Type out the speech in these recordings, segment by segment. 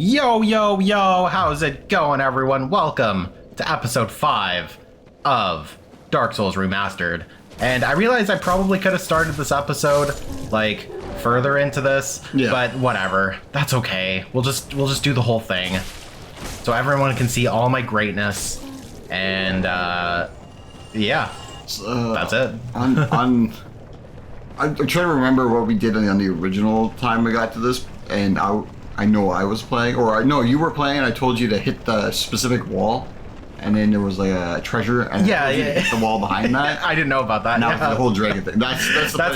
Yo, yo, yo, how's it going, everyone? Welcome to episode 5 of Dark Souls Remastered. And I realized I probably could have started this episode, like, further into this, but whatever. That's okay. We'll just do the whole thing. So everyone can see all my greatness. And, yeah. That's it. I'm trying to remember what we did on the original time we got to this, and I know I was playing, or I know you were playing, and I told you to hit the specific wall, and then there was like a treasure, and hit the wall behind that. I didn't know about that. Now the whole dragon thing. That's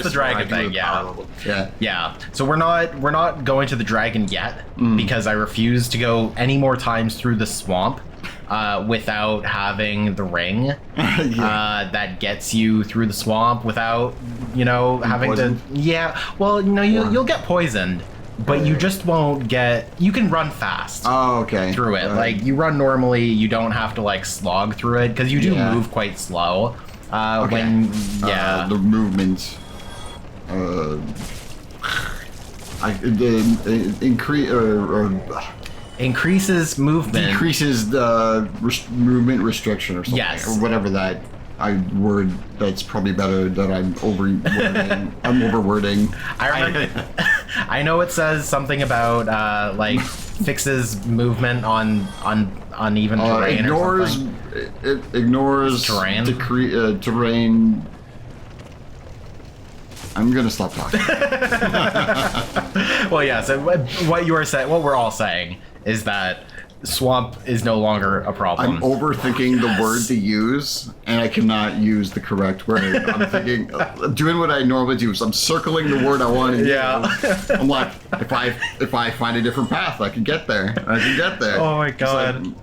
the dragon thing. Yeah. So we're not going to the dragon yet because I refuse to go any more times through the swamp without having the ring that gets you through the swamp without having poisoned? To. Yeah. Well, you'll get poisoned. But you just won't get... You can run fast. Oh, okay. Through it. Like, you run normally, you don't have to, like, slog through it, because you do move quite slow. When... Yeah. The movement... increases movement. Decreases the movement restriction or something. Yes. Or whatever that... word that's probably better that I'm overwording. I'm overwording. I remember. I know it says something about like fixes movement on uneven terrain. Or something. It ignores terrain. Terrain. I'm gonna stop talking. Well, yeah. So what you are saying, what we're all saying, is that swamp is no longer a problem. I'm overthinking the word to use, and I cannot use the correct word. I'm thinking, doing what I normally do. So I'm circling the word I want to use. I'm like, if I find a different path, I can get there. Oh my god.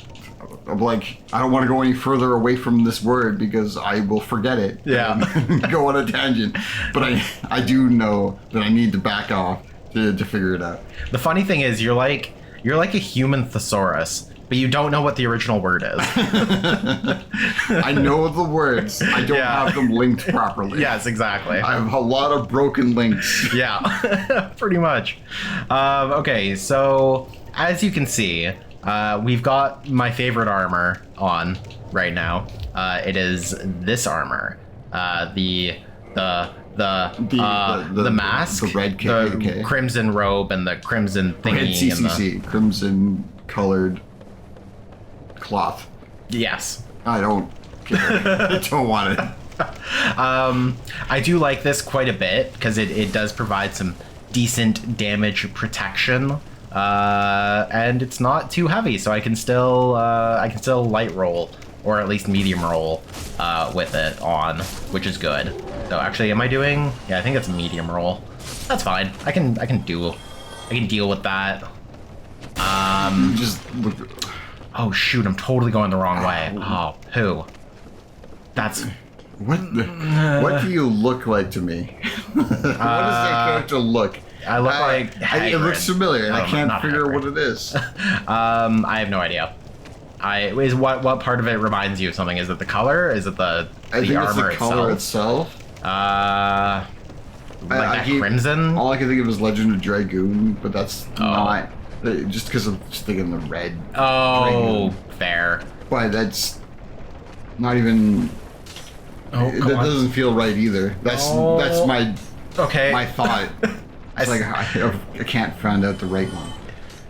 I'm like, I don't want to go any further away from this word because I will forget it. Yeah. And go on a tangent. But I do know that I need to back off to figure it out. The funny thing is, you're like a human thesaurus, but you don't know what the original word is. I know the words. I don't have them linked properly. Yes, exactly. I have a lot of broken links. Yeah, pretty much. Okay, so as you can see, we've got my favorite armor on right now. It is this armor. The mask, the red the crimson robe, and the crimson thingy. Red CCC, crimson colored cloth. Yes. I don't care. I don't want it. I do like this quite a bit because it does provide some decent damage protection, and it's not too heavy, so I can still light roll, or at least medium roll, with it on, which is good. So actually, am I doing? Yeah, I think it's medium roll. That's fine. I can deal with that. Oh shoot! I'm totally going the wrong way. Oh, poo. That's. What do you look like to me? What does that character look? I look like Hagrid. It looks familiar, and I can't figure out what it is. I have no idea. What part of it reminds you of something? Is it the color? Is it the armor it's the color itself? Like that crimson? All I can think of is Legend of Dragoon, but that's not. Just because I'm just thinking the red. Oh, Dragoon. Fair. But that's not even. That doesn't feel right either. That's my my thought. It's like I can't find out the right one.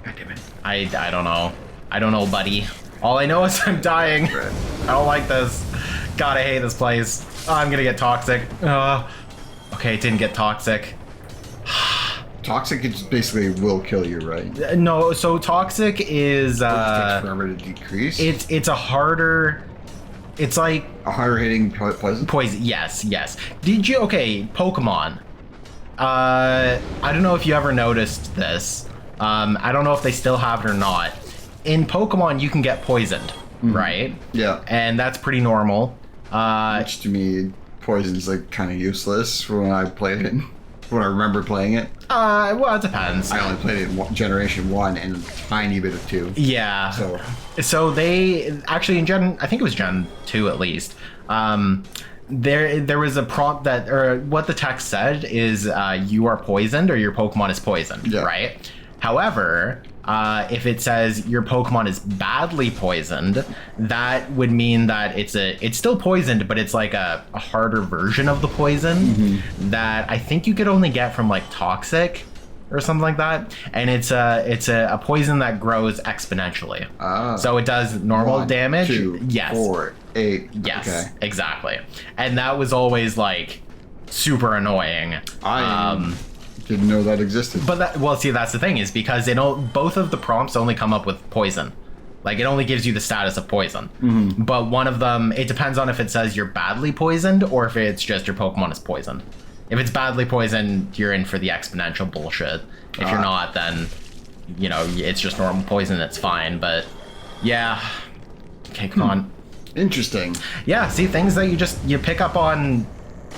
God damn it. I don't know. I don't know, buddy. All I know is I'm dying. I don't like this. God, I hate this place. Oh, I'm gonna get toxic. Okay, it didn't get toxic. Toxic just basically will kill you, right? No, so toxic is it takes forever to decrease. It's a harder. It's like a harder hitting poison. Poison, yes. Okay, Pokemon. I don't know if you ever noticed this. I don't know if they still have it or not. In Pokemon, you can get poisoned, right? Yeah. And that's pretty normal. Which to me, poison's like kind of useless for when I played it. When I remember playing it. Well, it depends. I only played it in Generation 1 and a tiny bit of 2. Yeah. So they actually I think it was Gen 2 at least. There was a prompt that, or what the text said is, you are poisoned or your Pokemon is poisoned, right? However, If it says your Pokemon is badly poisoned, that would mean that it's still poisoned, but it's like a harder version of the poison that I think you could only get from like Toxic or something like that. And it's a poison that grows exponentially. So it does normal 1, damage. 2, yes. 4, 8. Yes, okay. exactly. And that was always like super annoying. I didn't know that existed. But that's the thing, is because both of the prompts only come up with poison. Like, it only gives you the status of poison. But one of them, it depends on if it says you're badly poisoned or if it's just your Pokemon is poisoned. If it's badly poisoned, you're in for the exponential bullshit. If you're not, then, you know, it's just normal poison, it's fine. But, yeah. Okay, come on. Interesting. Yeah, see, things that you pick up on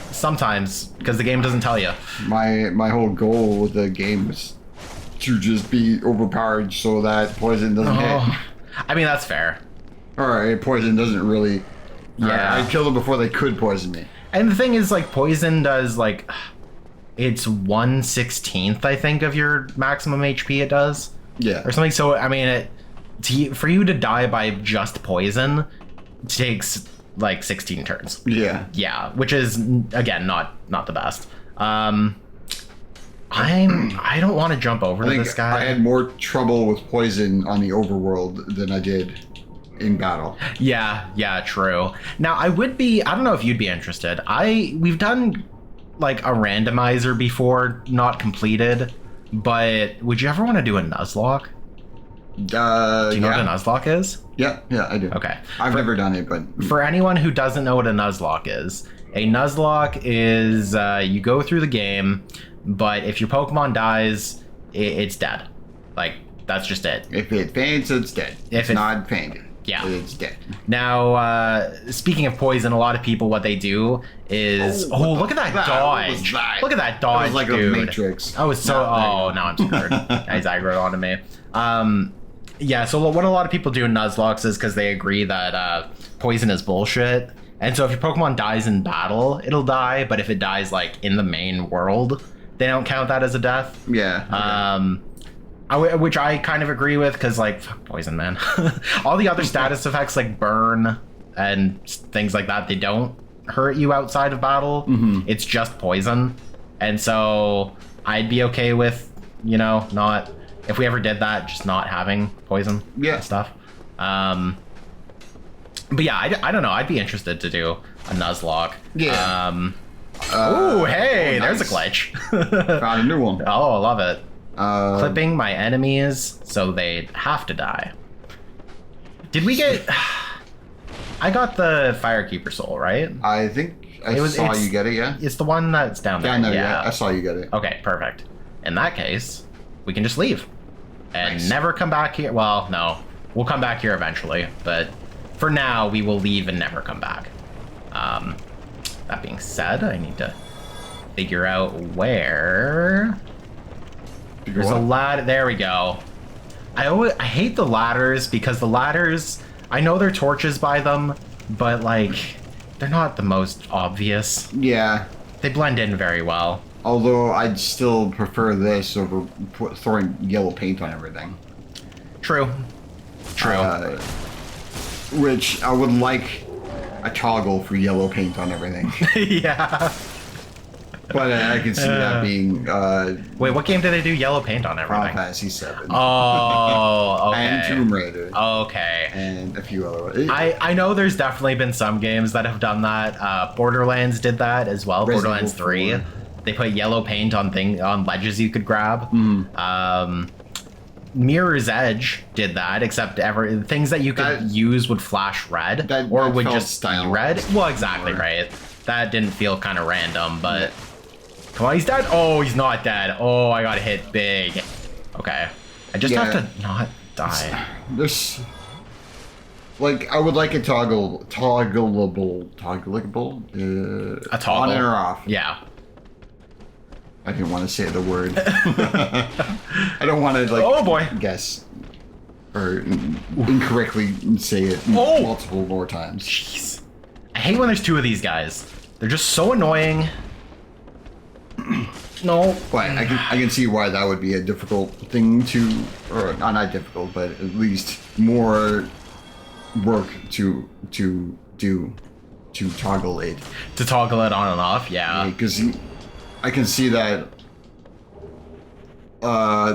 sometimes, because the game doesn't tell you. My whole goal with the game is to just be overpowered so that poison doesn't hit. I mean, that's fair. Alright, poison doesn't really... Yeah. I killed them before they could poison me. And the thing is, like, poison does, like, it's 1/16th, I think, of your maximum HP it does. Yeah. Or something. So, I mean, for you to die by just poison takes, like, 16 turns. Yeah. Yeah, which is, again, not the best. I don't want to jump over to this guy. I had more trouble with poison on the overworld than I did in battle. Yeah, true. Now, I don't know if you'd be interested. We've done like a randomizer before, not completed, but would you ever want to do a Nuzlocke? Do you know what a Nuzlocke is? Yeah, I do. Okay. I've never done it, but... For anyone who doesn't know what a Nuzlocke is, a Nuzlocke is you go through the game, but if your Pokemon dies, it's dead. Like, that's just it. If it faints, it's dead. If it's not fainted, yeah, it's dead. Now, speaking of poison, a lot of people, what they do is... look at that dodge. Look at that dodge, it was like dude. a Matrix. I was so... now I'm scared. He's aggroed onto me. Yeah, so what a lot of people do in Nuzlocks is because they agree that poison is bullshit. And so if your Pokemon dies in battle, it'll die. But if it dies, like, in the main world, they don't count that as a death. Yeah. Which I kind of agree with, because, like, fuck poison, man. All the other status effects, like burn and things like that, they don't hurt you outside of battle. It's just poison. And so I'd be okay with, you know, not... If we ever did that, just not having poison and stuff. But yeah, I don't know. I'd be interested to do a Nuzlocke. Yeah. Hey, nice. there's a glitch. Found a new one. Oh, I love it. Clipping my enemies so they have to die. Did we get... I got the Firekeeper Soul, right? I think I saw you get it, yeah? It's the one that's down there. Yeah, I saw you get it. Okay, perfect. In that case, we can just leave. And Nice. never come back here. Well, no. We'll come back here eventually. But for now, we will leave and never come back. That being said, I need to figure out where... There's a ladder. There we go. I hate the ladders because the ladders... I know there are torches by them, but, like, they're not the most obvious. Yeah. They blend in very well. Although I'd still prefer this over throwing yellow paint on everything. True. Which I would like a toggle for yellow paint on everything. Yeah. But I can see that being... Wait, what game did they do yellow paint on everything? Final Fantasy 7. Oh, okay. And Tomb Raider. Okay. And a few other ones. I know there's definitely been some games that have done that. Borderlands did that as well. Resident Borderlands 3. 4. They put yellow paint on ledges you could grab. Mirror's Edge did that, except things that you could use would flash red or would just be red. Well, exactly right. That didn't feel kind of random, but come on, he's dead. Oh, he's not dead. Oh, I got hit big. Okay, I just have to not die. There's like I would like a toggleable, A toggle on and or off. Yeah. I didn't want to say the word. I don't want to like. Oh boy. Guess or incorrectly say it multiple more times. Jeez. I hate when there's two of these guys. They're just so annoying. No. But I can see why that would be a difficult thing to, or not difficult, but at least more work to do to toggle it. To toggle it on and off, yeah. Because I can see that.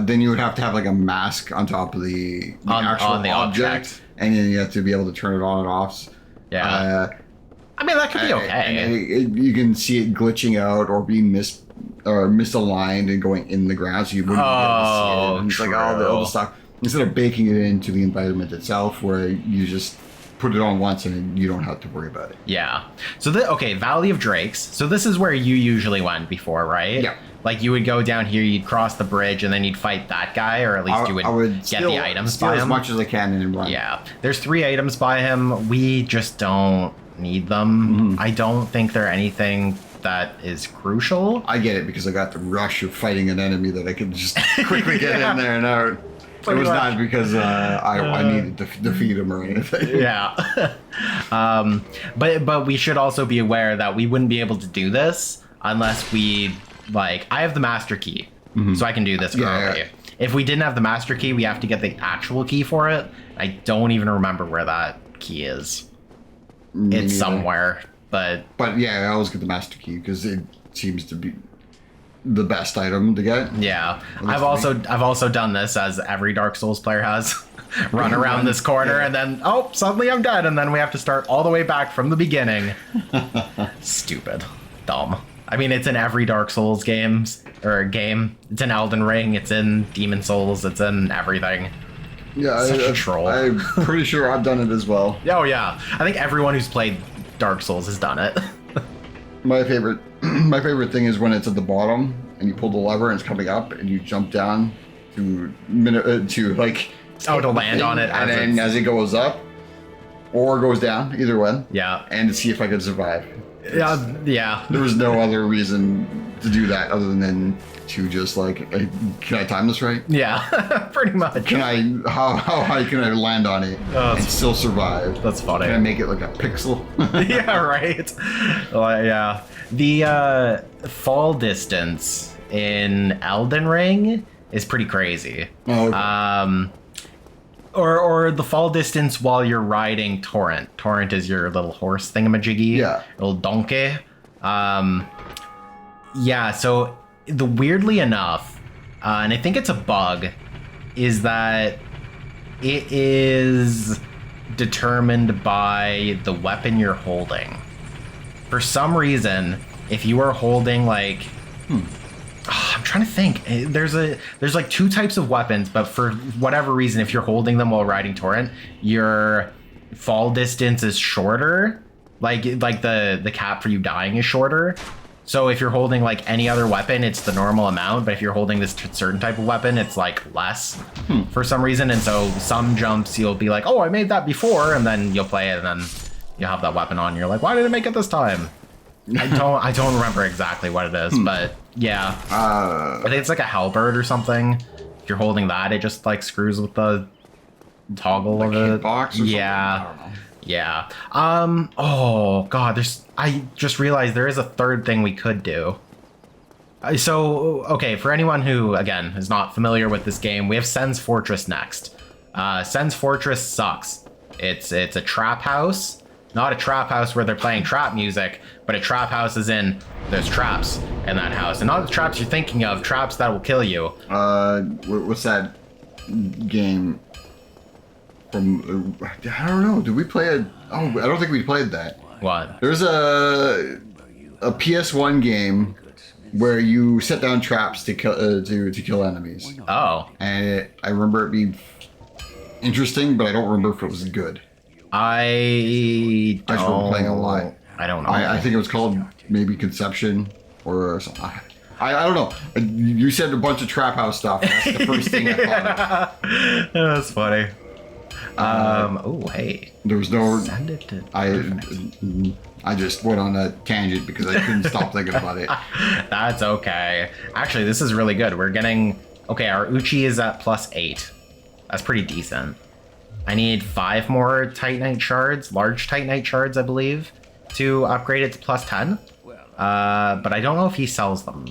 Then you would have to have like a mask on top of the actual on the object, and then you have to be able to turn it on and off. Yeah. I mean, that could be okay. And you can see it glitching out or being misaligned and going in the ground, so you wouldn't be able to see it. And it's like all the stuff. Instead of baking it into the environment itself, where you just put it on once and you don't have to worry about it. Yeah. So Valley of Drakes. So this is where you usually went before, right? Yeah. Like you would go down here, you'd cross the bridge, and then you'd fight that guy, or at least you would get the items by him. As much as I can and run. Yeah. There's 3 items by him. We just don't need them. I don't think they're anything that is crucial. I get it because I got the rush of fighting an enemy that I could just quickly get in there and out. It was not because I needed to defeat him or anything. Yeah. But we should also be aware that we wouldn't be able to do this unless we, like, I have the master key, so I can do this early. Yeah. If we didn't have the master key, we have to get the actual key for it. I don't even remember where that key is. It's somewhere, but yeah, I always get the master key because it seems to be the best item to get. Yeah, I've also done this, as every Dark Souls player has. Run around this corner and then suddenly I'm dead, and then we have to start all the way back from the beginning. Stupid, dumb. I mean, it's in every Dark Souls game. It's in Elden Ring. It's in Demon Souls. It's in everything. Yeah, Such a troll. I'm pretty sure I've done it as well. Oh yeah, I think everyone who's played Dark Souls has done it. My favorite thing is when it's at the bottom and you pull the lever and it's coming up and you jump down to land on it, and then as it goes up or goes down, either way. Yeah. And to see if I could survive. Yeah. There was no other reason to do that other than to just like, can I time this right? Yeah, pretty much. How high can I land on it and still survive? That's funny. Can I make it like a pixel? Yeah, right. Well, yeah. The fall distance in Elden Ring is pretty crazy. Oh, okay. Or the fall distance while you're riding Torrent. Torrent is your little horse thingamajiggy. Yeah. Little donkey. Yeah, so weirdly enough, and I think it's a bug, is that it is determined by the weapon you're holding. For some reason, if you are holding like... I'm trying to think. There's like 2 types of weapons, but for whatever reason, if you're holding them while riding Torrent, your fall distance is shorter. Like the cap for you dying is shorter. So if you're holding like any other weapon, it's the normal amount. But if you're holding this certain type of weapon, it's like less for some reason. And so some jumps you'll be like, oh, I made that before, and then you'll play it, and then you'll have that weapon on. And you're like, why did it make it this time? I don't remember exactly what it is, but yeah. I think it's like a halberd or something. If you're holding that, it just like screws with the toggle of it. Box or yeah. something? I don't know. Yeah. Oh god, I just realized there is a third thing we could do. So, okay, for anyone who, again, is not familiar with this game, we have Sen's Fortress next. Sen's Fortress sucks. It's a trap house. Not a trap house where they're playing trap music, but a trap house is in, there's traps in that house. And not the traps you're thinking of, traps that will kill you. What's that game from, I don't know, did we play it? Oh, I don't think we played that. What? There's a PS1 game where you set down traps to kill enemies. Oh. And I remember it being interesting, but I don't remember if it was good. I just remember playing a lot. I don't know. I think it was called maybe Conception or something. I don't know. You said a bunch of trap house stuff. That's the first thing I thought of. That's funny. Oh, hey. There was no... Send it to... I just went on a tangent because I couldn't stop thinking about it. That's okay. Actually, this is really good. We're getting... Okay, our Uchi is at +8. That's pretty decent. I need 5 more Titanite shards, large Titanite shards, I believe, to upgrade it to +10. But I don't know if he sells them.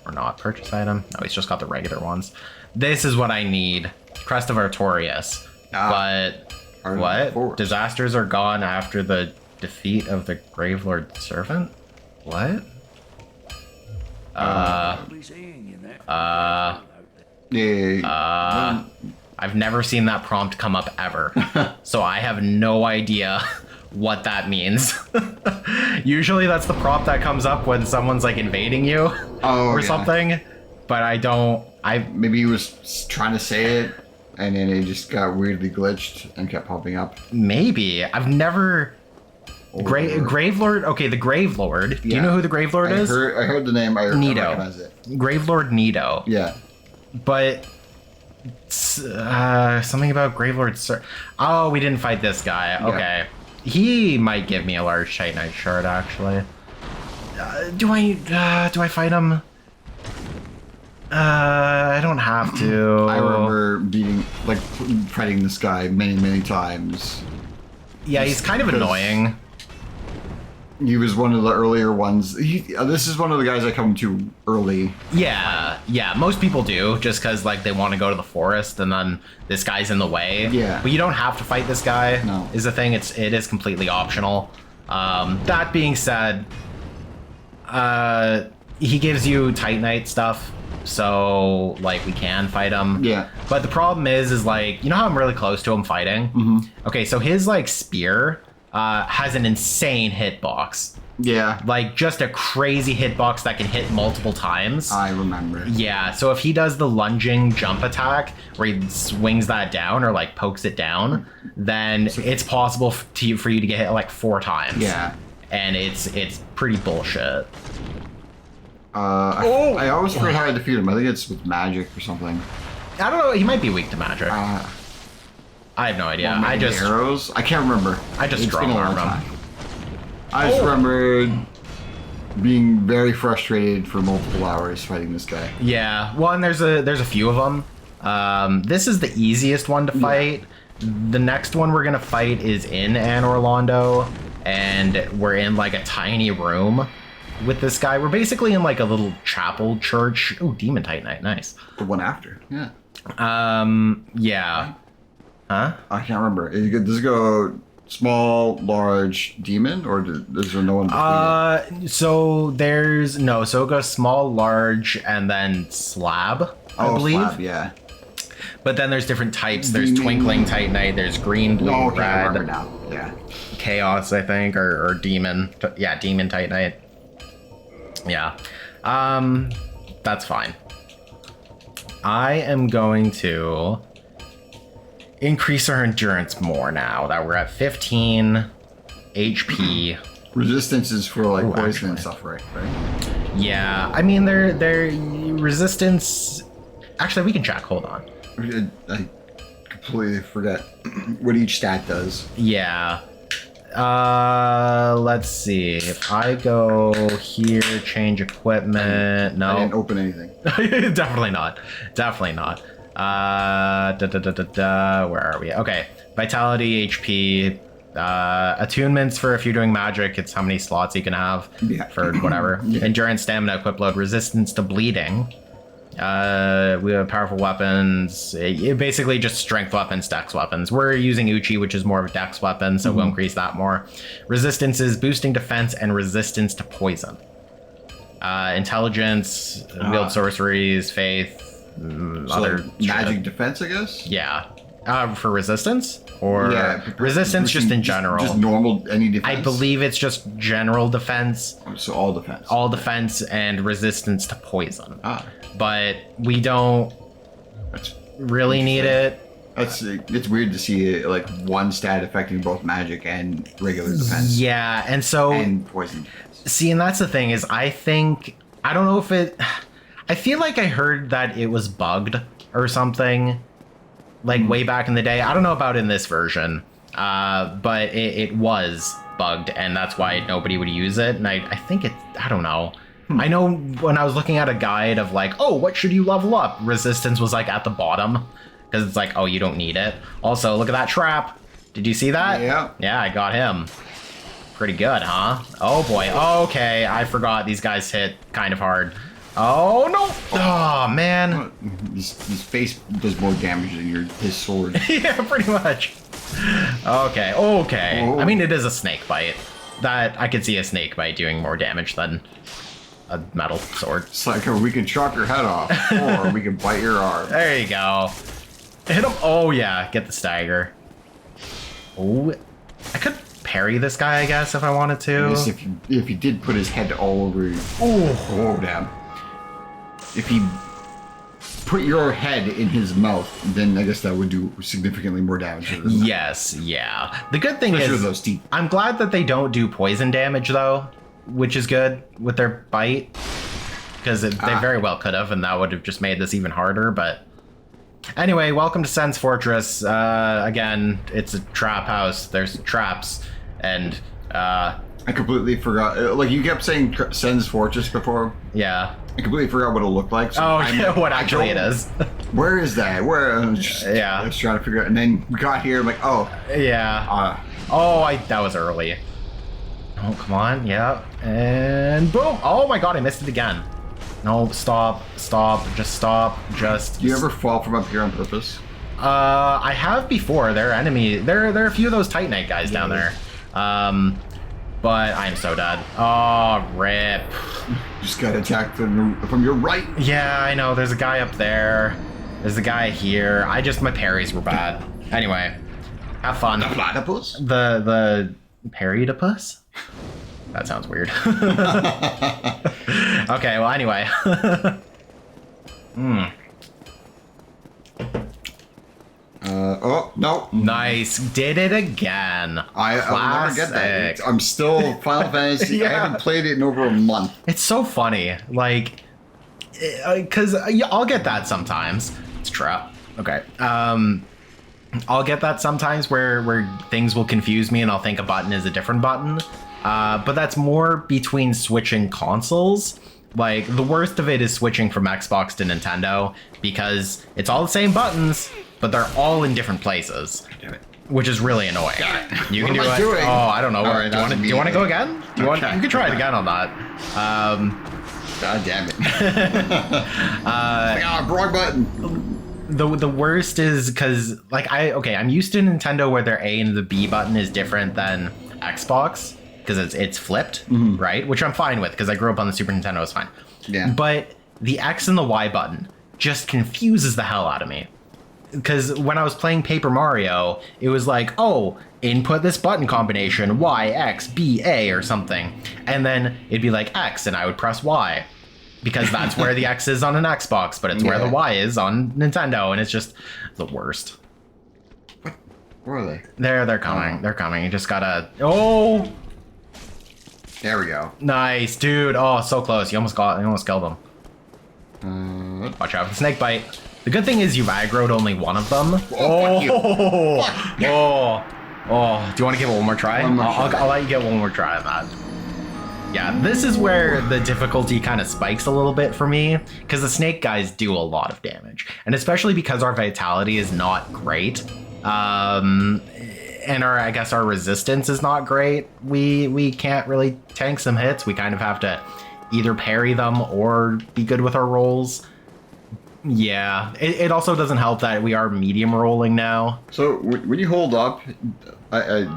Or not. Purchase item. No, he's just got the regular ones. This is what I need. Crest of Artorias. But what? Disasters are gone after the defeat of the Gravelord Servant? What? I've never seen that prompt come up ever. So I have no idea what that means. Usually that's the prompt that comes up when someone's like invading you or something. But I don't. Maybe he was trying to say it and then it just got weirdly glitched and kept popping up. Maybe. I've never. Gravelord. Okay, the Gravelord. Do you know who the Gravelord is? I heard the name. I recognize it. Gravelord Nido. Yeah. But something about Gravelord. Oh, we didn't fight this guy. Okay, he might give me a large Titanite shard. Actually, do I fight him? I don't have to. I remember fighting this guy many times. Yeah, he's kind of annoying. He was one of the earlier ones. This is one of the guys I come to early. Yeah, most people do, just because like they want to go to the forest, and then this guy's in the way. Yeah. But you don't have to fight this guy. No. Is the thing. It is completely optional. That being said, he gives you Titanite stuff, so like we can fight him. Yeah. But the problem is like, you know how I'm really close to him fighting? Mm-hmm. Okay, so his like spear has an insane hitbox. Yeah. Like just a crazy hitbox that can hit multiple times. I remember. Yeah, so if he does the lunging jump attack where he swings that down or like pokes it down, then it's possible for you to get hit like 4 times. Yeah. And it's pretty bullshit. I always forget how I defeat him. I think it's with magic or something. I don't know, he might be weak to magic. I have no idea. I just arrows. I can't remember. I just strong arm him. I just remember being very frustrated for multiple hours fighting this guy. Yeah. Well, and there's a few of them. This is the easiest one to fight. Yeah. The next one we're gonna fight is in Anor Londo, and we're in like a tiny room with this guy. We're basically in like a little chapel church. Oh, Demon Titanite, nice. The one after, yeah. Yeah. Huh? I can't remember. Does it go small, large, demon, or is there no one between so it goes small, large, and then slab, I believe. Slab, yeah. But then there's different types. There's Twinkling Titanite, there's green, blue, red. I remember now. Yeah. Chaos, I think, or Demon. Yeah, Demon Titanite. Yeah. That's fine. I am going to increase our endurance more now that we're at 15 HP. Resistance is for like poison and stuff, right? Yeah, I mean they're resistance. Actually, we can check. Hold on. I completely forget what each stat does. Yeah. Let's see. If I go here, change equipment. No. I didn't open anything. Definitely not. Definitely not. Where are we? Okay. Vitality, HP, attunements for if you're doing magic, it's how many slots you can have for whatever. Endurance, stamina, equip load, resistance to bleeding. We have powerful weapons. Basically just strength weapons, dex weapons. We're using Uchi, which is more of a dex weapon, so we'll increase that more. Resistance is boosting defense and resistance to poison. Intelligence, wield sorceries, faith, other magic defense, I guess. Yeah. For resistance or resistance just in general. Just normal any defense. I believe it's just general defense. So all defense. All defense and resistance to poison. But we don't really need it. It's weird to see like one stat affecting both magic and regular defense. Yeah, and poison defense. See, and that's the thing is I don't know if it. I feel like I heard that it was bugged or something, like way back in the day. I don't know about in this version, but it was bugged, and that's why nobody would use it. And I think I don't know. I know when I was looking at a guide of like, oh, what should you level up? Resistance was like at the bottom, because it's like, oh, you don't need it. Also, look at that trap. Did you see that? Yeah. Yeah, I got him. Pretty good, huh? Oh boy. Okay, I forgot these guys hit kind of hard. Oh, no. Oh, man. His face does more damage than his sword. Yeah, pretty much. Okay. Oh. I mean, it is a snake bite. That I could see a snake bite doing more damage than a metal sword. It's like, we can chop your head off, or we can bite your arm. There you go. Hit him. Oh, yeah. Get the stagger. Oh, I could parry this guy, I guess, if I wanted to. I guess if he did put his head all over you. Oh, damn. If he put your head in his mouth, then I guess that would do significantly more damage. Yes, yeah. The good thing Especially is, with those teeth. I'm glad that they don't do poison damage, though, which is good with their bite. Because they very well could have, and that would have just made this even harder, but... Anyway, welcome to Sen's Fortress. Again, it's a trap house. There's traps, and I completely forgot. Like, you kept saying Sen's Fortress before. Yeah. I completely forgot what it looked like. So What actually it is. Where is that? Where? I was trying to figure out. And then we got here. I'm like, oh. Yeah. That was early. Oh, come on. Yeah. And boom. Oh my god, I missed it again. No, stop. Just stop. Do you ever fall from up here on purpose? I have before. They're enemy. There are a few of those Titanite guys down there. But I'm so dead. Oh, rip. Just got attacked from your right. Yeah, I know. There's a guy up there. There's a guy here. My parries were bad. Anyway, have fun. The platypus? The parry-to-puss? That sounds weird. Okay, well, anyway. Oh, no. Nice. Did it again. I'll never get that. I'm still Final Fantasy. Yeah. I haven't played it in over a month. It's so funny. Like, because I'll get that sometimes. It's true. Okay. I'll get that sometimes where things will confuse me and I'll think a button is a different button. But that's more between switching consoles. Like, the worst of it is switching from Xbox to Nintendo because it's all the same buttons, but they're all in different places. Damn it. Which is really annoying. You can do it. Doing? Oh, I don't know. Right, do you want to go again? You can try it again on that. God damn it. Wrong button. The worst is because, like, I'm used to Nintendo where their A and the B button is different than Xbox because it's flipped, right? Which I'm fine with because I grew up on the Super Nintendo, it's fine. Yeah. But the X and the Y button just confuses the hell out of me. Because when I was playing Paper Mario, it was like, oh, input this button combination, Y, X, B, A, or something. And then it'd be like X, and I would press Y. Because that's where the X is on an Xbox, but it's where the Y is on Nintendo, and it's just the worst. What? Where are they? They're coming. They're coming. You just gotta... Oh! There we go. Nice, dude. Oh, so close. You almost killed them. Watch out for the snake bite. The good thing is you've aggroed only one of them. Oh, fuck you. Oh. Do you want to give it one more try? I'll let you get one more try on that. Yeah, this is where the difficulty kind of spikes a little bit for me, because the snake guys do a lot of damage, and especially because our vitality is not great, and I guess our resistance is not great. We can't really tank some hits. We kind of have to either parry them or be good with our rolls. Yeah, it also doesn't help that we are medium rolling now. So when you hold up,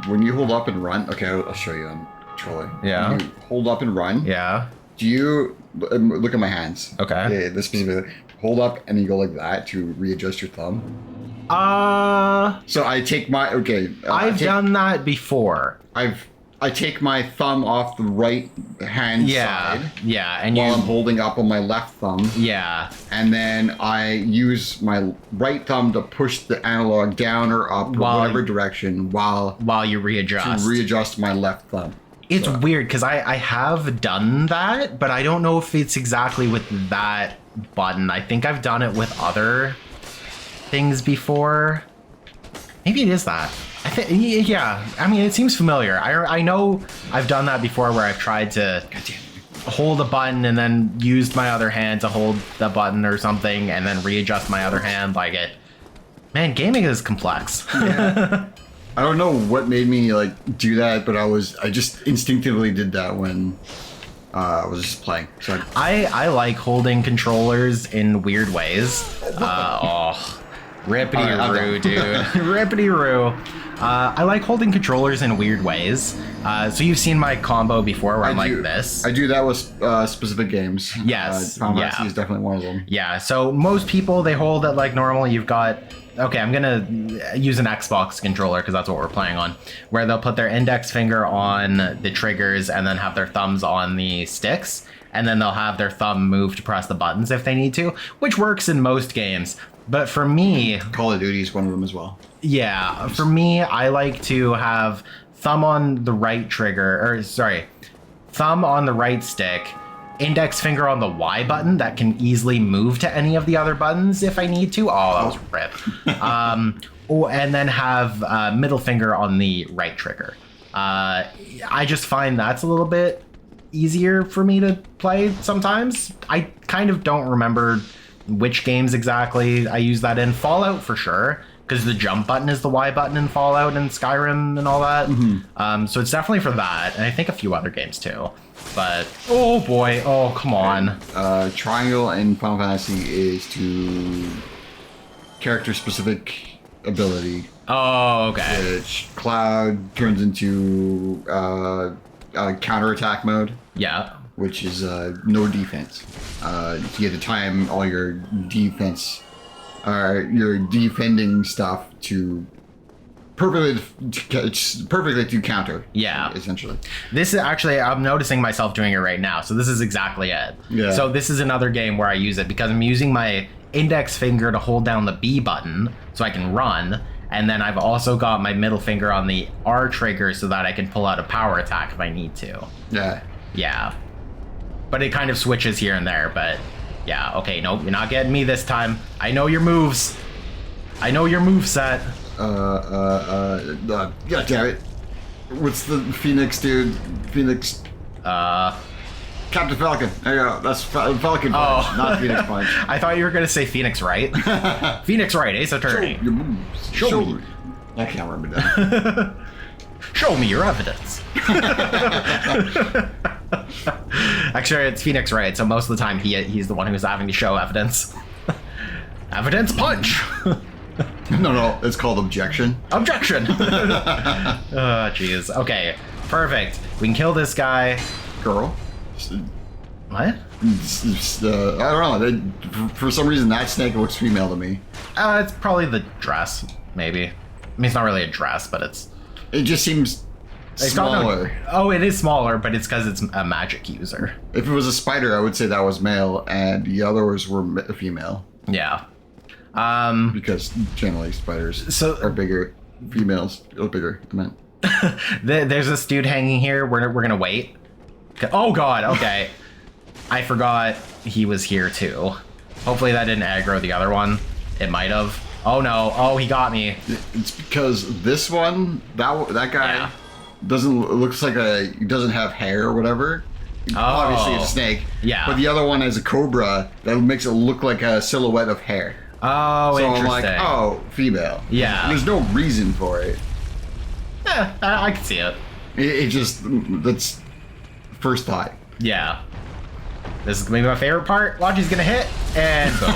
when you hold up and run, okay, I'll show you on controller. Yeah. When you hold up and run. Yeah. Do you look at my hands? Okay. Yeah, this specifically. Hold up and you go like that to readjust your thumb. So I take my I've done that before. I take my thumb off the right hand side. Yeah, and while I'm holding up on my left thumb. Yeah. And then I use my right thumb to push the analog down or up in whatever direction while you readjust. To readjust my left thumb. It's weird because I have done that, but I don't know if it's exactly with that button. I think I've done it with other things before. Maybe it is that. I think, yeah. I mean, it seems familiar. I know I've done that before where I've tried to hold a button and then used my other hand to hold the button or something and then readjust my other hand like it. Man, gaming is complex. Yeah. I don't know what made me like do that, but I just instinctively did that when I was just playing. So I like holding controllers in weird ways. Rippity-roo, dude. Rippity-roo. I like holding controllers in weird ways. So you've seen my combo before where I'm like this. I do that with specific games. Yes. Final Fantasy is definitely one of them. Yeah, so most people, they hold it like normal. You've got... Okay, I'm gonna use an Xbox controller because that's what we're playing on, where they'll put their index finger on the triggers and then have their thumbs on the sticks, and then they'll have their thumb move to press the buttons if they need to, which works in most games. But for me... Call of Duty is one of them as well. Yeah, for me, I like to have thumb on the right trigger, or sorry, thumb on the right stick, index finger on the Y button that can easily move to any of the other buttons if I need to. Oh, that was rip. And then have middle finger on the right trigger. I just find that's a little bit easier for me to play sometimes. I kind of don't remember which games exactly I use that in. Fallout for sure, because the jump button is the Y button in Fallout and Skyrim and all that. Mm-hmm. So it's definitely for that, and I think a few other games too. But oh boy, oh come on. Triangle in Final Fantasy is to character specific ability. Oh, okay. Which Cloud turns into counterattack mode. Yeah. Which is no defense. You get to time all your defense, your defending stuff to perfectly to counter. Yeah. Essentially. This is actually, I'm noticing myself doing it right now. So this is exactly it. Yeah. So this is another game where I use it because I'm using my index finger to hold down the B button so I can run. And then I've also got my middle finger on the R trigger so that I can pull out a power attack if I need to. Yeah. Yeah. But it kind of switches here and there, but yeah, okay, nope, you're not getting me this time. I know your moves. I know your moveset. God damn it. What's the Phoenix dude? Phoenix. Captain Falcon. There you go. That's Falcon Punch, not Phoenix Punch. I thought you were going to say Phoenix Wright. Phoenix Wright, Ace Attorney. Show your moves. Show me. I can't remember that. Show me your evidence. Actually, it's Phoenix Wright, so most of the time he's the one who's having to show evidence. Evidence punch. No, it's called objection. Objection. Oh, jeez. Okay, perfect. We can kill this guy. Girl. What? I don't know. For some reason, that snake looks female to me. It's probably the dress, maybe. I mean, it's not really a dress, but it's... It just seems smaller. It is smaller, but it's because it's a magic user. If it was a spider, I would say that was male, and the others were female. Yeah. Because generally spiders are bigger. Females are bigger, I meant. There's this dude hanging here. We're gonna wait. Oh god, okay. I forgot he was here too. Hopefully that didn't aggro the other one. It might have. Oh no, oh he got me. It's because this one, that guy looks like he doesn't have hair or whatever. Oh. Obviously it's a snake. Yeah. But the other one has a cobra that makes it look like a silhouette of hair. Oh, so interesting. I'm like, oh, female. Yeah. And there's no reason for it. I can see it. It just, that's first thought. Yeah. This is gonna be my favorite part. Watch, he's gonna hit, and boom.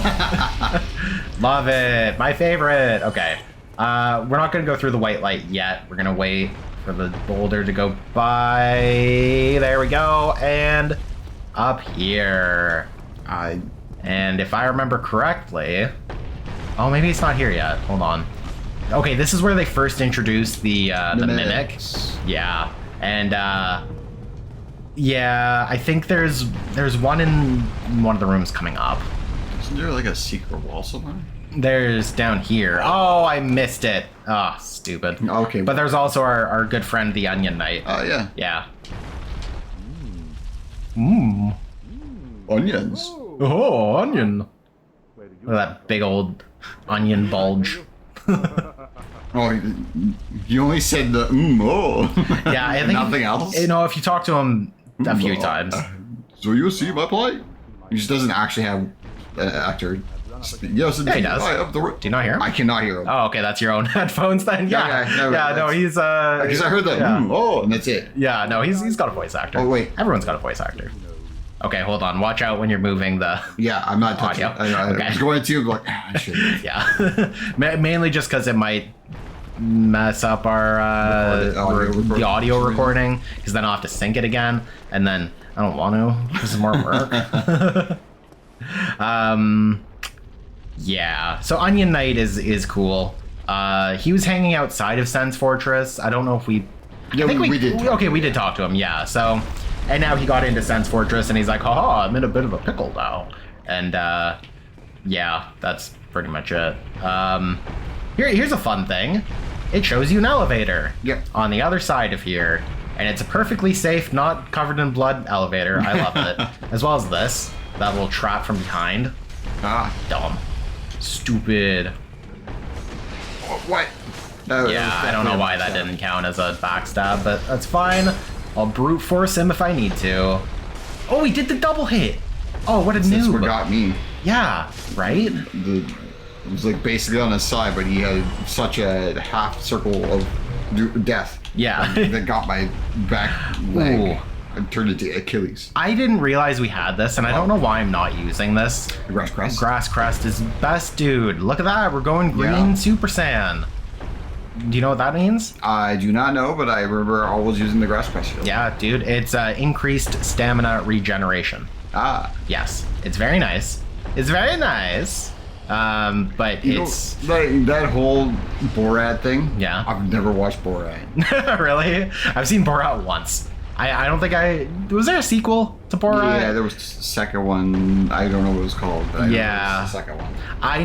Love it. My favorite. Okay. We're not gonna go through the white light yet. We're gonna wait for the boulder to go by. There we go. And up here. And if I remember correctly... Oh, maybe it's not here yet. Hold on. Okay, this is where they first introduced the mimic. Yeah. And yeah, I think there's one in one of the rooms coming up. Isn't there like a secret wall somewhere? There's down here. Oh, I missed it. Oh, stupid. Okay. But there's also our good friend, the Onion Knight. Oh, yeah. Yeah. Mmm. Onions. Oh, onion. Look at that big old onion bulge. Oh, you only said the oh. Yeah, I think nothing else. You know, if you talk to him a few times. So you see my plight? He just doesn't actually have an actor. Yes, yeah, he does. Do you not hear him? I cannot hear him. Oh, okay, that's your own headphones then. Yeah, no, he's because I heard that. yeah. Oh, and that's it. Yeah, no, he's got a voice actor. Oh wait, everyone's got a voice actor. Okay, hold on. Watch out when you're moving the... Yeah, I'm not touching Audio. it. I Okay. was going to, but I shouldn't. Yeah. Mainly just because it might mess up our the audio recording, because then I'll have to sync it again, and then I don't want to. This is more work. Yeah. So Onion Knight is cool. He was hanging outside of Sen's Fortress. I don't know if we... Yeah, I think we did. Okay, we did talk to him, yeah. So, and now he got into Sen's Fortress, and he's like, haha, I'm in a bit of a pickle now. And, yeah, that's pretty much it. Here's a fun thing. It shows you an elevator. Yep. On the other side of here. And it's a perfectly safe, not covered in blood elevator. I love it. As well as this. That little trap from behind. Ah. Dumb. Stupid. What? Yeah, I don't know why that didn't count as a backstab, but that's fine. I'll brute force him if I need to. Oh, he did the double hit. Oh, what a That's noob. what got me. Yeah, right? It was like basically on his side, but he had such a half circle of death. Yeah. That got my back leg. Ooh. And turned into Achilles. I didn't realize we had this, and I don't know why I'm not using this. The grass crest? Grass Crest is best, dude. Look at that. We're going green Yeah. Super Saiyan. Do you know what that means? I do not know, but I remember always using the grass crest shield. Yeah, dude. It's increased stamina regeneration. Ah. Yes. It's very nice. It's very nice. But You it's... know, like that whole Borat thing? Yeah. I've never watched Borat. Really? I've seen Borat once. I don't think I... Was there a sequel to Borat? Yeah, there was the second one. I don't know what it was called, but I know it was the second one. I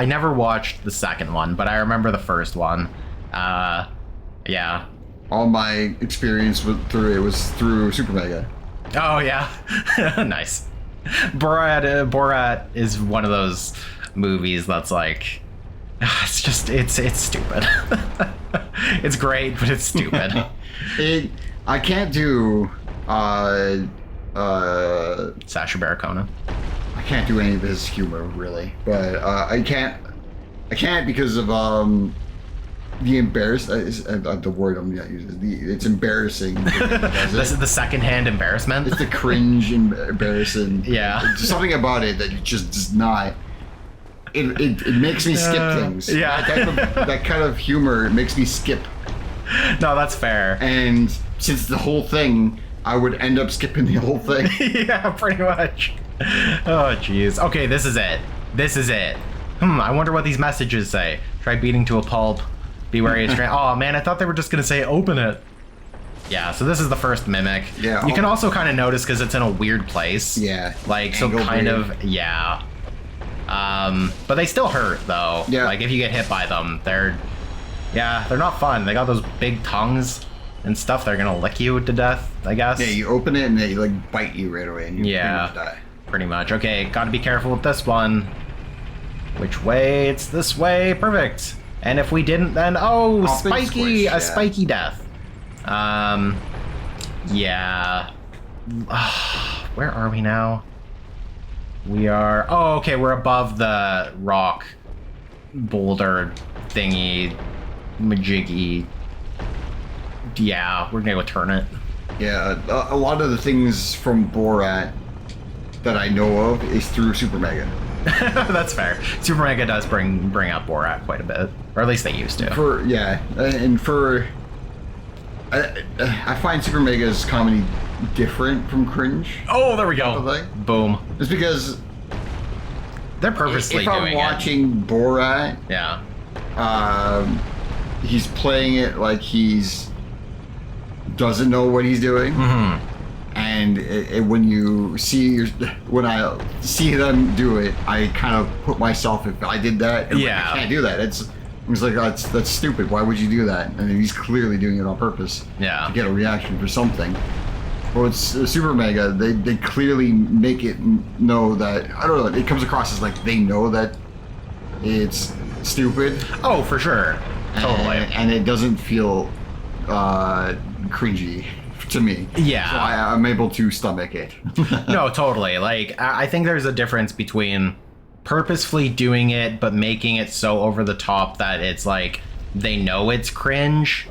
never watched the second one, but I remember the first one. Yeah. All my experience through it was through Super Mega. Oh, yeah. Nice. Borat is one of those movies that's like... It's just... It's stupid. It's great, but it's stupid. I can't do Sacha Baron Cohen. I can't do any of his humor really, but I can't because of the the word I'm gonna use it's embarrassing. This is the second-hand embarrassment. It's the cringe and embarrassing. Yeah. There's something about it that just does not. It makes me skip things. Yeah. That kind of humor makes me skip. No, that's fair. And since the whole thing, I would end up skipping the whole thing. Yeah, pretty much. Oh, jeez. Okay, this is it. This is it. I wonder what these messages say. Try beating to a pulp. Be wary of strain. Oh, man, I thought they were just going to say open it. Yeah, so this is the first mimic. Yeah. You can also kind of notice because it's in a weird place. Yeah. Like, so kind of, yeah. But they still hurt, though. Yeah. Like, if you get hit by them, they're not fun. They got those big tongues and stuff. They're gonna lick you to death, I guess. Yeah, you open it and they like bite you right away and you pretty much die. Pretty much. Okay, gotta be careful with this one. Which way? It's this way. Perfect. And if we didn't, then spiky, squish, yeah. a spiky death. Yeah. Where are we now? We are. Oh, okay. We're above the rock boulder thingy, majiggy. Yeah, we're gonna go turn it. Yeah, a lot of the things from Borat that I know of is through Super Mega. That's fair. Super Mega does bring up Borat quite a bit, or at least they used to. I find Super Mega's comedy different from cringe. Oh, there we go. Boom. It's because they're purposely if I'm doing watching Borat, yeah, he's playing it like he's doesn't know what he's doing. Mm-hmm. And when I see them do it, I kind of put myself, if I did that, and I can't do that. It's like that's stupid. Why would you do that? And he's clearly doing it on purpose. Yeah. To get a reaction for something. Well, it's Super Mega. They clearly make it know that, I don't know. It comes across as like they know that it's stupid. Oh, for sure. Totally. And it doesn't feel cringy to me. Yeah. So I'm able to stomach it. No, totally. Like, I think there's a difference between purposefully doing it, but making it so over the top that it's like they know it's cringe,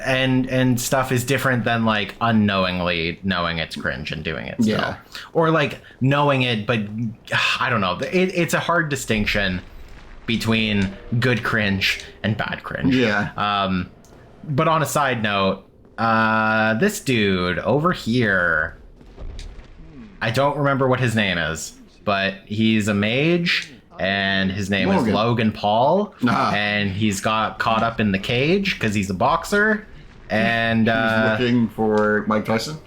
and stuff is different than like unknowingly knowing it's cringe and doing it still. Yeah. Or like knowing it, but I don't know. It's a hard distinction between good cringe and bad cringe. Yeah. But on a side note, this dude over here, I don't remember what his name is, but he's a mage, and his name is Logan Paul, and he's got caught up in the cage because he's a boxer, and he's looking for Mike Tyson.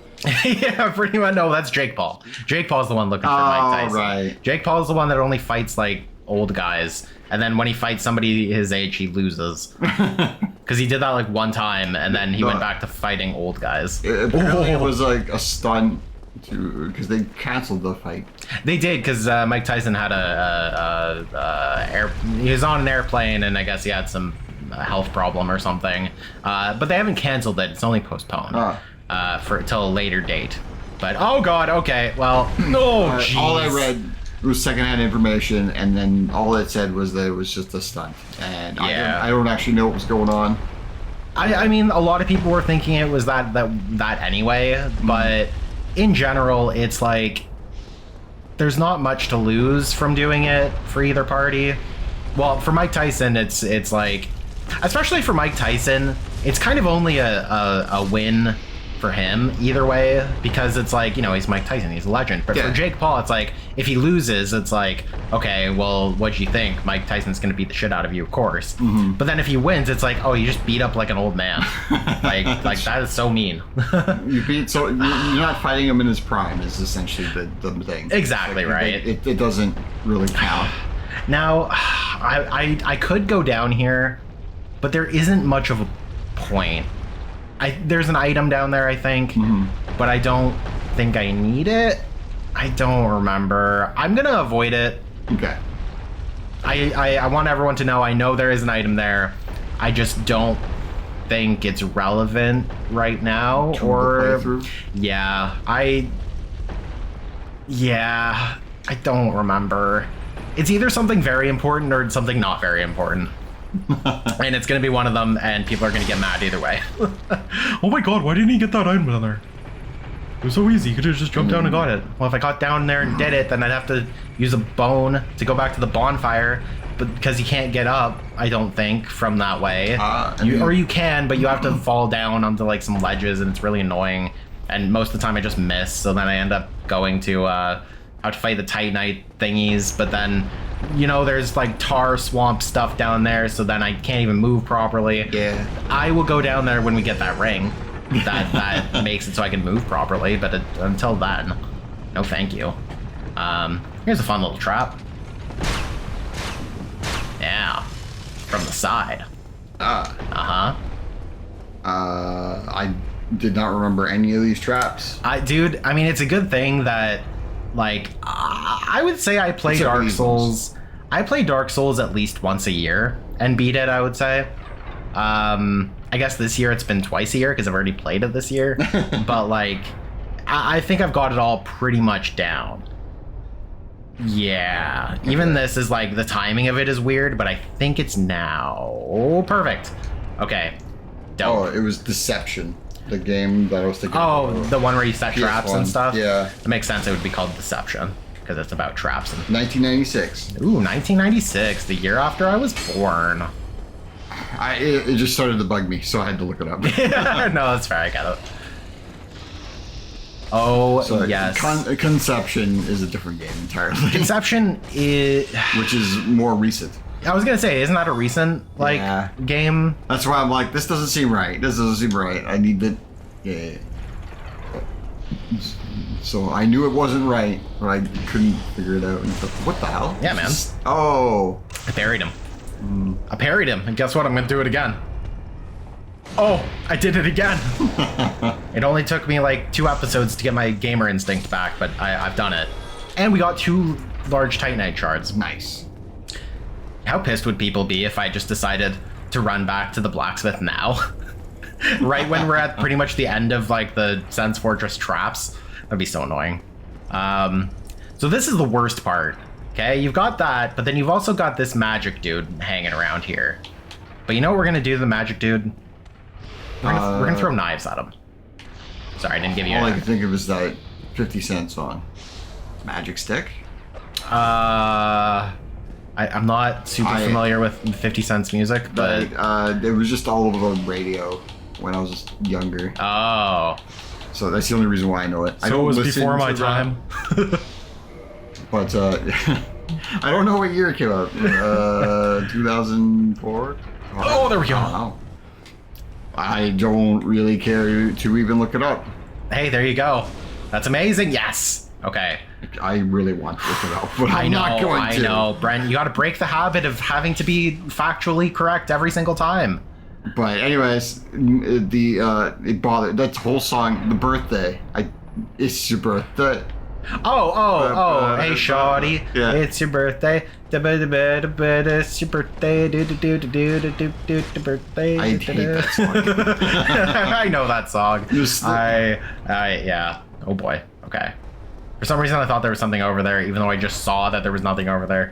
Yeah, pretty much. No, that's Jake Paul. Jake Paul's the one looking for Mike Tyson. Right. Jake Paul's the one that only fights like old guys, and then when he fights somebody his age, he loses. Because he did that like one time, and then he went back to fighting old guys. Apparently, it was like a stunt because they canceled the fight. They did, because Mike Tyson had he was on an airplane, and I guess he had some health problem or something. But they haven't canceled it; it's only postponed for till a later date. But oh god, okay, well, no, all I read was secondhand information, and then all it said was that it was just a stunt, and I don't actually know what was going on. I mean, a lot of people were thinking it was that anyway, but in general, it's like there's not much to lose from doing it for either party. Well, for Mike Tyson, it's like, especially for Mike Tyson, it's kind of only a win for him either way, because it's like, you know, he's Mike Tyson, he's a legend. But for Jake Paul, it's like, if he loses, it's like, okay, well, what'd you think? Mike Tyson's gonna beat the shit out of you, of course. But then if he wins, it's like, oh, you just beat up like an old man. like that is so mean. You're not fighting him in his prime is essentially the thing. Exactly, like, right. It doesn't really count. Now, I could go down here, but there isn't much of a point. There's an item down there, I think, but I don't think I need it. I don't remember. I'm gonna avoid it. Okay. I want everyone to know I know there is an item there. I just don't think it's relevant right now. I don't remember. It's either something very important or something not very important. And it's gonna be one of them, and people are gonna get mad either way. Oh my god, why didn't he get that item down there? It was so easy, you could have just jumped down and got it. Well, if I got down there and did it, then I'd have to use a bone to go back to the bonfire, but because you can't get up, I don't think, from that way. Or you can, but you have to fall down onto like some ledges, and it's really annoying. And most of the time I just miss, so then I end up going to have to fight the Titanite thingies, but then, you know, there's like tar swamp stuff down there, so then I can't even move properly. Yeah. I will go down there when we get that ring that makes it so I can move properly, but until then, no thank you. Here's a fun little trap. Yeah, from the side. I did not remember any of these traps. Dude, I mean, it's a good thing that, like, I would say I play Dark Souls. I play Dark Souls at least once a year and beat it, I would say. I guess this year it's been twice a year because I've already played it this year. But, like, I think I've got it all pretty much down. Yeah. Okay. Even this is, like, the timing of it is weird, but I think it's now. Oh, perfect. Okay. Dope. Oh, it was Deception. The game that I was thinking of. The one where you set traps and stuff? Yeah. It makes sense it would be called Deception, because it's about traps. 1996. Ooh, 1996, the year after I was born. It just started to bug me, so I had to look it up. No, that's fair, I get it. Oh, so, yes. Conception is a different game entirely. Conception is... Which is more recent. I was gonna say, isn't that a recent game? That's why I'm like, this doesn't seem right. This doesn't seem right. I need to. Yeah. So I knew it wasn't right, but I couldn't figure it out. What the hell? Yeah, man. I parried him. I parried him, and guess what? I'm gonna do it again. Oh, I did it again. It only took me like 2 episodes to get my gamer instinct back, but I've done it. And we got 2 large Titanite shards. Nice. How pissed would people be if I just decided to run back to the blacksmith now? Right when we're at pretty much the end of like the Sense Fortress traps? That'd be so annoying. So this is the worst part. Okay, you've got that, but then you've also got this magic dude hanging around here. But you know what we're gonna do to the magic dude? We're gonna throw knives at him. Sorry, I didn't give you. All I can think of is that 50 Cent song, Magic Stick. I'm not super familiar with 50 Cent's music, but it was just all over the radio when I was younger. Oh, so that's the only reason why I know it. So it was before my time. But I don't know what year it came out. 2004. Oh, there we go. Wow. I don't really care to even look it up. Hey, there you go. That's amazing. Yes. Okay. I really want to look it up, but I'm not going to. I know, Brent. You got to break the habit of having to be factually correct every single time. But anyways, it bothered that whole song, the birthday. It's your birthday. Oh, hey, shawty. Yeah. It's your birthday. It's your birthday. Birthday. I hate that song. I know that song. Yeah. Oh boy. Okay. For some reason, I thought there was something over there, even though I just saw that there was nothing over there.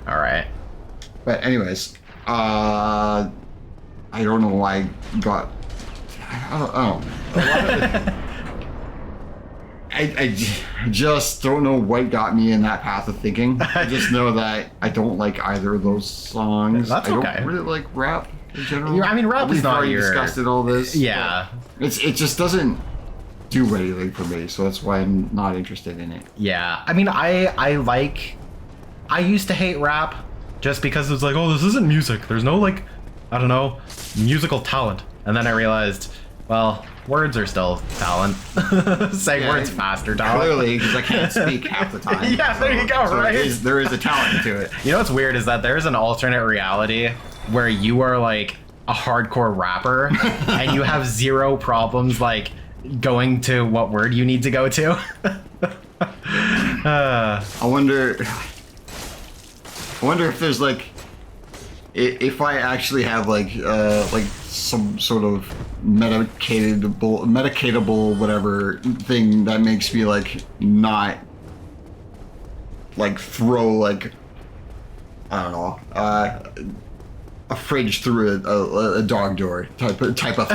All right. But anyways, I don't know why I got. I don't. I just don't know what got me in that path of thinking. I just know that I don't like either of those songs. That's okay. I don't really like rap in general. I mean, rap is not already your... discussed all this. Yeah. It just doesn't do anything for me, so that's why I'm not interested in it. Yeah. I mean, I used to hate rap just because it's like, oh, this isn't music. There's no, like, I don't know, musical talent. And then I realized, well, words are still talent. Saying words faster talent. Clearly, because I can't speak half the time. Yeah, there you go, right? There is a talent to it. You know what's weird is that there's an alternate reality where you are like a hardcore rapper and you have zero problems like going to what word you need to go to. I wonder if there's like, if I actually have like some sort of medicatable whatever thing that makes me like not like throw like, I don't know, a fridge through a dog door type of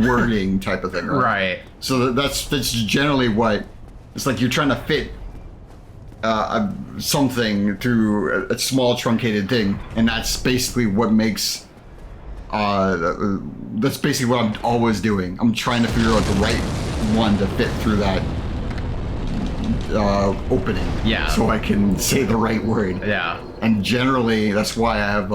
wording type of thing, right? Right. So that's generally what it's like. You're trying to fit something through a small truncated thing, and that's basically what makes. That's basically what I'm always doing. I'm trying to figure out the right one to fit through that opening. Yeah. So I can say the right word. Yeah. And generally, that's why I have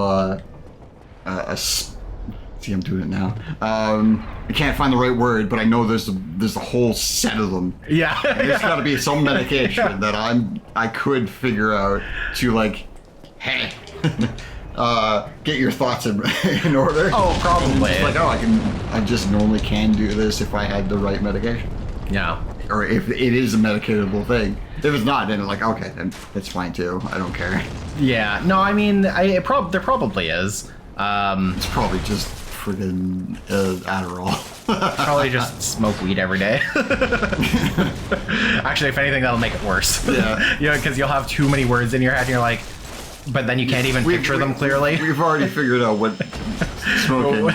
see, I'm doing it now. I can't find the right word, but I know there's a whole set of them. Yeah. There's got to be some medication that I could figure out to like, hey, get your thoughts in order. Oh, probably. It's like, I just normally can do this if I had the right medication. Yeah. Or if it is a medicatable thing. If it's not, then like, okay, then it's fine too. I don't care. Yeah. No, I mean, there probably is. It's probably just friggin' Adderall. Probably just smoke weed every day. Actually, if anything, that'll make it worse. Yeah. You know, because you'll have too many words in your head and you're like, but then you can't even picture them clearly. We've already figured out what smoking, what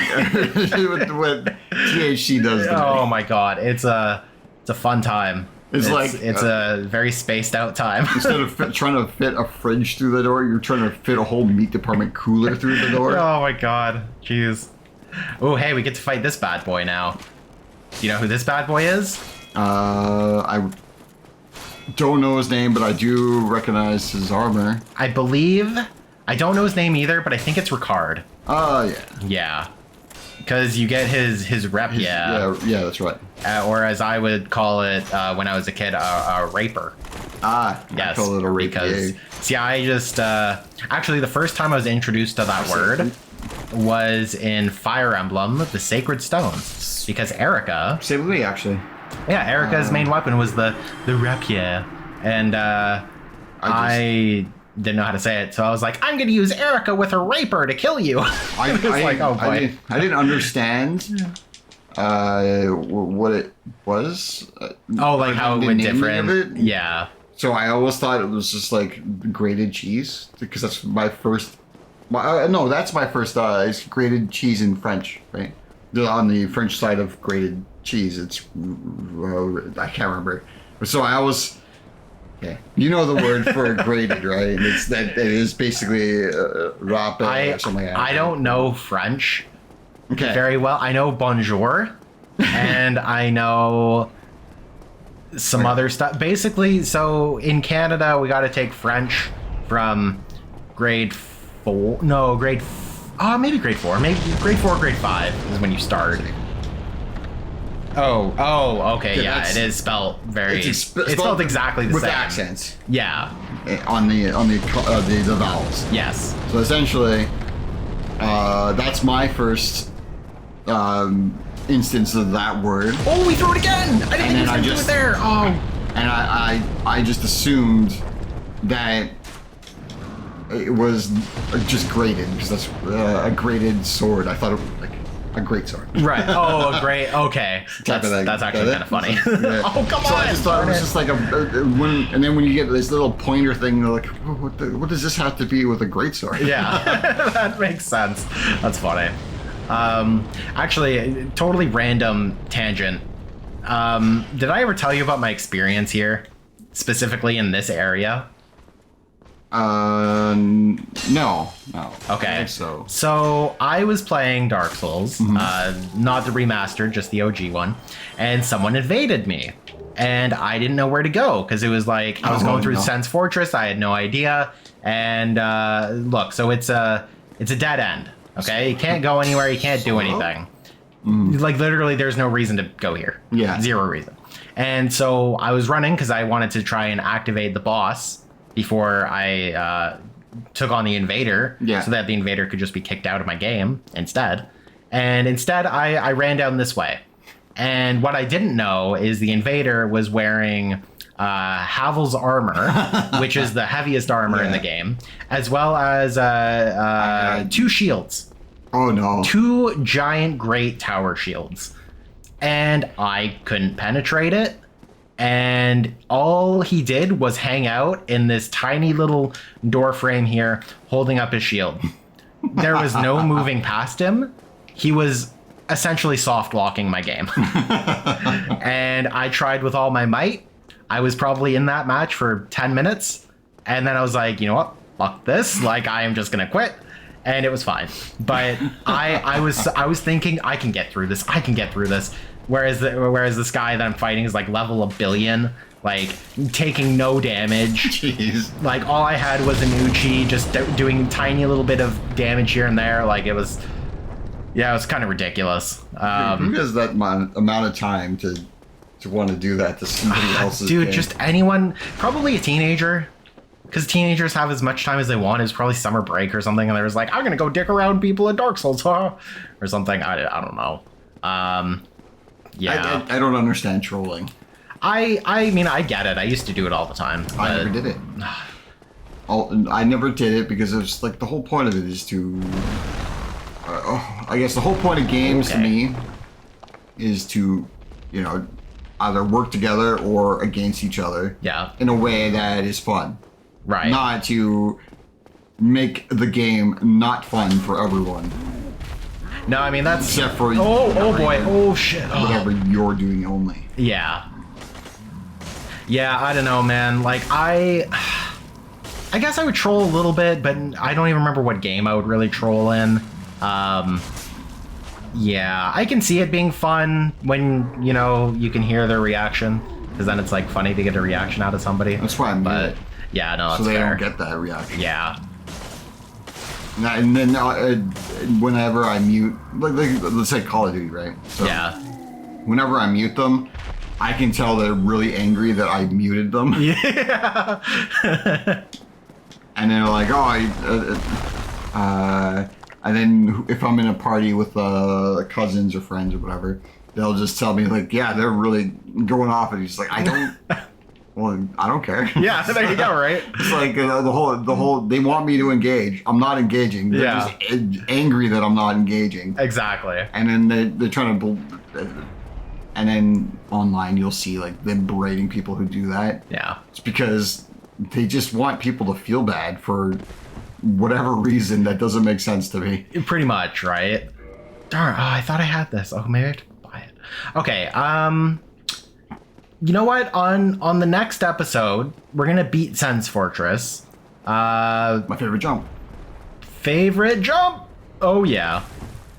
THC does to me. Oh my god, it's a fun time. It's a very spaced out time. Instead of trying to fit a fridge through the door, you're trying to fit a whole meat department cooler through the door. Oh my god, jeez. Oh hey, we get to fight this bad boy now. Do you know who this bad boy is? I don't know his name, but I do recognize his armor. I believe, I don't know his name either, but I think it's Ricard. Oh, yeah. Yeah. Because you get his rep, Yeah, that's right. Or as I would call it when I was a kid, a raper. Ah, yes. I call it a rape. Because, see, I just, actually the first time I was introduced to that word was in Fire Emblem, the Sacred Stones. Because Erica... Same with me, actually. Yeah, Erica's main weapon was the rapier, and I didn't know how to say it, so I was like, I'm going to use Erica with a raper to kill you. I didn't understand what it was. Like how it went different. It. Yeah. So I always thought it was just like grated cheese, because that's my first. That's my first. It's grated cheese in French, right? on the French side of grated cheese. It's I can't remember. So I always. Yeah, you know the word for grated, right? And it's that it is basically râpé or something like that. I don't know French Okay. very well. I know bonjour, and I know some other stuff. Basically, so in Canada, we got to take French from grade 4. No, maybe grade 4. Maybe grade 4, grade 5 is when you start. Oh, okay, yeah, it is spelled very. It's spelled exactly the with same. With accents. Yeah. On the vowels. Yes. So essentially, that's my first instance of that word. Oh, we threw it again! I didn't think he was gonna do it there. Oh. And I just assumed that it was just grated because that's a grated sword. I thought it was like a great sword. Right. Oh, great. Okay. That's actually kind of funny. Yeah. Oh, come on. So I just thought it was just like and then when you get this little pointer thing, you're like, oh, what does this have to be with a great sword? Yeah, that makes sense. That's funny. Actually, totally random tangent. Did I ever tell you about my experience here, specifically in this area? No. Okay. So I was playing Dark Souls, not the remastered, just the OG one, and someone invaded me, and I didn't know where to go because it was like I was going through the Sense Fortress. I had no idea, and look, so it's a dead end. Okay, you can't go anywhere. You can't do anything. Like literally, there's no reason to go here. Yeah, 0 reason. And so I was running because I wanted to try and activate the boss before I took on the invader, so that the invader could just be kicked out of my game instead. And instead, I ran down this way. And what I didn't know is the invader was wearing Havel's armor, which is the heaviest armor in the game, as well as 2 shields. Oh, no. 2 giant great tower shields. And I couldn't penetrate it. And all he did was hang out in this tiny little door frame here, holding up his shield. There was no moving past him. He was essentially soft locking my game. And I tried with all my might. I was probably in that match for 10 minutes. And then I was like, you know what? Fuck this. Like, I am just going to quit. And it was fine. But I was thinking, I can get through this. I can get through this. Whereas this guy that I'm fighting is like level 1 billion, like taking no damage. Jeez. Like all I had was an Uchi, just doing tiny little bit of damage here and there. Like it was kind of ridiculous. Who has that amount of time to want to do that to somebody else's dude, game? just anyone, probably a teenager. Because teenagers have as much time as they want. It was probably summer break or something, and they was like, I'm gonna go dick around people in Dark Souls, huh? Or something. I don't know. Yeah. I don't understand trolling. I mean, I get it. I used to do it all the time. But I never did it. I never did it because it's like the whole point of it is to. I guess the whole point of games to me is to, either work together or against each other. Yeah. In a way that is fun. Right. Not to make the game not fun for everyone. No, I mean that's. Except for oh boy, oh shit, whatever you're doing only. Yeah. Yeah, I don't know, man. Like I guess I would troll a little bit, but I don't even remember what game I would really troll in. Yeah, I can see it being fun when you can hear their reaction, because then it's like funny to get a reaction out of somebody. That's why I'm. But yeah, no, that's so they fair. don't get that reaction. Yeah. And then whenever I mute, like let's say Call of Duty, right? So yeah. Whenever I mute them, I can tell they're really angry that I muted them. Yeah. And they're like, and then if I'm in a party with cousins or friends or whatever, they'll just tell me like, yeah, they're really going off, and he's like, I don't. Well, I don't care. Yeah, there you go, right? It's like the whole. They want me to engage. I'm not engaging. They're just angry that I'm not engaging. Exactly. And then they're trying to. And then online you'll see like them berating people who do that. Yeah. It's because they just want people to feel bad for whatever reason that doesn't make sense to me. Pretty much, right? Darn, I thought I had this. Oh, maybe I have to buy it. Okay, you know what? On the next episode, we're gonna beat Sen's Fortress. My favorite jump. Favorite jump? Oh yeah.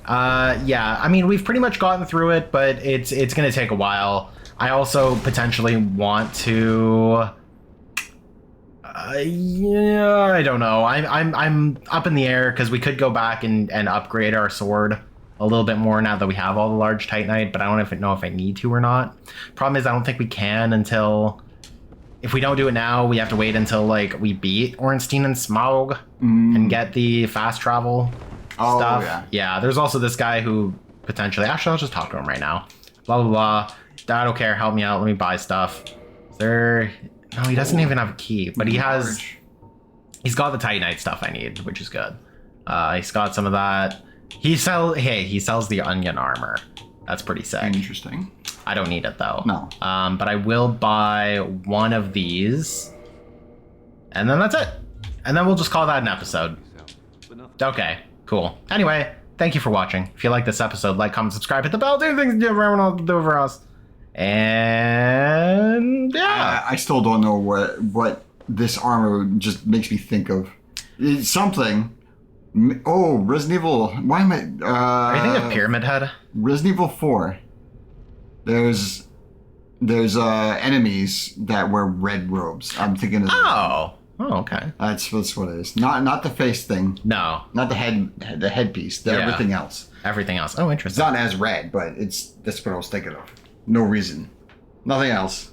Yeah, I mean, we've pretty much gotten through it, but it's gonna take a while. I also potentially want to... yeah, I don't know. I'm up in the air because we could go back and upgrade our sword a little bit more now that we have all the large Titanite, but I don't know if I need to or not. Problem is, I don't think we can until... If we don't do it now, we have to wait until, like, we beat Ornstein and Smaug and get the fast travel stuff. Yeah. Yeah, there's also this guy who potentially... Actually, I'll just talk to him right now. Blah, blah, blah. I don't care. Help me out. Let me buy stuff. Is there... No, he doesn't even have a key, but he has... He's got the Titanite stuff I need, which is good. He's got some of that. He sells the onion armor. That's pretty sick. Interesting. I don't need it though. No. But I will buy one of these. And then that's it. And then we'll just call that an episode. Okay, cool. Anyway, thank you for watching. If you like this episode, like, comment, subscribe, hit the bell, do things do everyone else do for us. And yeah. I still don't know what this armor just makes me think of. It's something. Oh, Resident Evil. Why am I? Are you thinking of Pyramid Head? Resident Evil 4. There's enemies that wear red robes. I'm thinking of. Oh, okay. That's what it is. Not the face thing. No. Not the headpiece. Everything else. Everything else. Oh, interesting. It's not as red, but that's what I was thinking of. No reason. Nothing else.